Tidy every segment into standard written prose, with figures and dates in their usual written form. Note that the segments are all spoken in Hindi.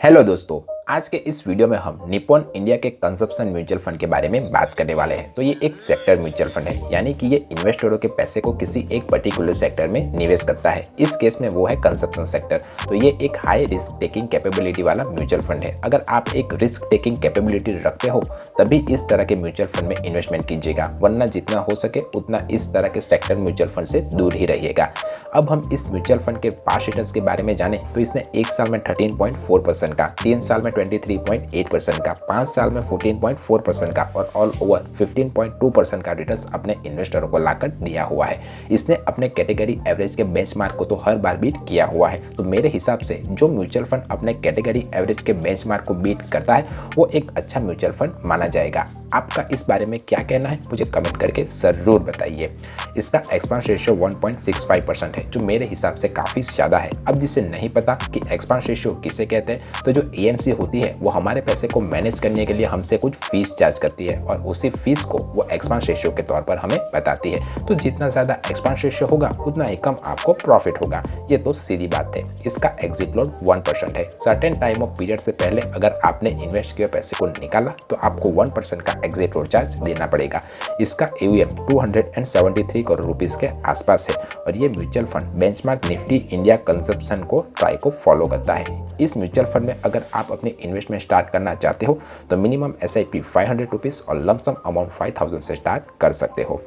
हेलो दोस्तों, आज के इस वीडियो में हम निप्पॉन इंडिया के कंजप्शन म्यूचुअल फंड के बारे में बात करने वाले हैं। तो ये एक सेक्टर म्यूचुअल फंड है, यानी कि ये इन्वेस्टरों के पैसे को किसी एक पर्टिकुलर सेक्टर में निवेश करता है। इस केस में वो है कंजप्शन सेक्टर। तो ये एक हाई रिस्क टेकिंग कैपेबिलिटी वाला म्यूचुअल फंड है। अगर आप एक रिस्क टेकिंग कैपेबिलिटी रखते हो तभी इस तरह के म्यूचुअल फंड में इन्वेस्टमेंट कीजिएगा, वरना जितना हो सके उतना इस तरह के सेक्टर म्यूचुअल फंड से दूर ही रहिएगा। अब हम इस म्यूचुअल फंड के पास्ट रिटर्न्स के बारे में जाने तो इसने एक साल में 13.4% का, 3 साल में 23.8% का, 5 साल में 14.4% का और ऑल ओवर 15.2% का रिटर्न्स अपने इन्वेस्टरों को लाकर दिया हुआ है। इसने अपने कैटेगरी एवरेज के बेंचमार्क को तो हर बार बीट किया हुआ है। तो मेरे हिसाब से जो म्यूचुअल फंड अपने कैटेगरी एवरेज के बेंचमार्क को बीट करता है वो एक अच्छा म्यूचुअल फंड माना जाएगा। आपका इस बारे में क्या कहना है मुझे कमेंट करके ज़रूर बताइए। इसका एक्सपेंस रेशियो 1.65% है, जो मेरे हिसाब से काफ़ी ज़्यादा है। अब जिसे नहीं पता कि एक्सपेंस रेशियो किसे कहते हैं, तो जो एएमसी होती है वो हमारे पैसे को मैनेज करने के लिए हमसे कुछ फीस चार्ज करती है और उसी फीस को वो एक्सपेंस रेशियो के तौर पर हमें बताती है। तो जितना ज़्यादा एक्सपेंस रेशियो होगा उतना ही कम आपको प्रॉफिट होगा। ये तो सीधी बात है। इसका एग्जिट लोड 1% है। सर्टेन टाइम ऑफ पीरियड से पहले अगर आपने इन्वेस्ट किए पैसे को निकाला तो आपको 1% का एग्जिट लोड चार्ज देना पड़ेगा। इसका AUM 273 करोड़ रुपीस के आसपास है और ये mutual fund benchmark Nifty India consumption को ट्राई को फॉलो करता है। इस म्यूचुअल फंड में अगर आप अपनी इन्वेस्टमेंट स्टार्ट करना चाहते हो तो मिनिमम SIP 500 रुपीज़ और लमसम अमाउंट 5000 से स्टार्ट कर सकते हो।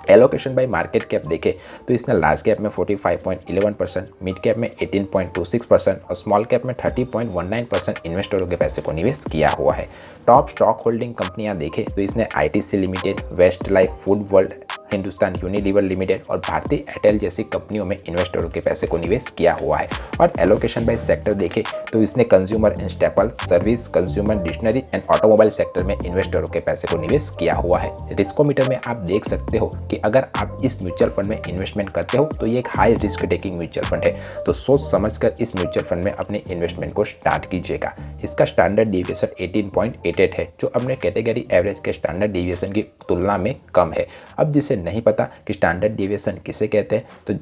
एलोकेशन बाय मार्केट कैप देखें तो इसने लार्ज कैप में 45.11%, मिड कैप में 18.26% और स्मॉल कैप में 30.19% इन्वेस्टरों के पैसे को निवेश किया हुआ है। टॉप स्टॉक होल्डिंग कंपनियां देखें तो इसने ITC limited, Westlife Foodworld, Hindustan Unilever limited और भारतीय एयरटेल जैसी कंपनियों में इन्वेस्टरों के पैसे को निवेश किया हुआ है। और एलोकेशन बाय सेक्टर देखें तो इसने consumer and staple, service, consumer dictionary and automobile sector में इन्वेस्टरों के पैसे को निवेश किया हुआ है। रिस्कोमीटर में आप देख सकते हो कि अगर आप इस म्यूचुअल फंड में इन्वेस्टमेंट करते हो तो ये एक high risk taking mutual fund है। तो सोच समझकर इस म्यूचुअल फंड में अपने इन्वेस्टमेंट को स्टार्ट कीजिएगा। इसका स्टैंडर्ड डिविएशन 18.88 है, जो अपने कैटेगरी एवरेज के स्टैंडर्ड डिविएशन की तुलना में कम है। अब जिसे नहीं पता कि स्टैंडर्ड डिविएशन किसे कहते हैं, तो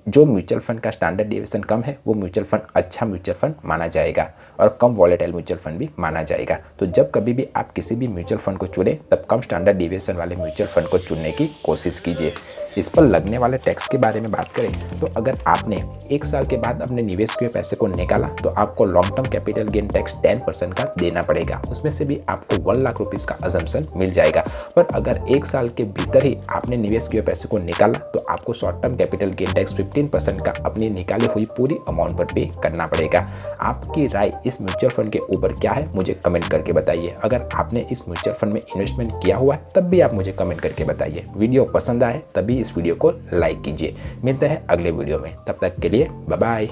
जो म्यूचुअल फंड का स्टैंडर्ड डिविएशन कम है वो म्यूचुअल फंड अच्छा म्यूचुअल फंड माना जाएगा और कम वॉलेटाइल म्यूचुअल फंड भी माना जाएगा। तो जब कभी भी आप किसी भी म्यूचुअल फंड को चुने तब कम स्टैंडर्ड डिविएशन वाले म्यूचुअल फंड को चुनने की कोशिश कीजिए। इस पर लगने वाले टैक्स के बारे में बात करें तो अगर आपने 1 साल के बाद अपने निवेश किए पैसे को निकाला तो आपको long term capital gain tax 10% का देना पड़ेगा। उसमें से भी आपको 1 लाख रुपीज़ का अजम्पशन मिल जाएगा। पर अगर 1 साल के भीतर ही आपने निवेश किए पैसे को निकाला तो आपको short term capital gain tax 15% का अपनी निकाली हुई पूरी अमाउंट पर पे करना पड़ेगा। आपकी राय इस म्यूचुअल फंड के ऊपर क्या है मुझे कमेंट करके बताइए। अगर आपने इस म्यूचुअल फंड में इन्वेस्टमेंट किया हुआ है तब भी आप मुझे कमेंट करके बताइए। वीडियो पसंद आए तभी इस वीडियो को लाइक कीजिए। मिलते हैं अगले वीडियो में, तब तक के लिए बाय बाय।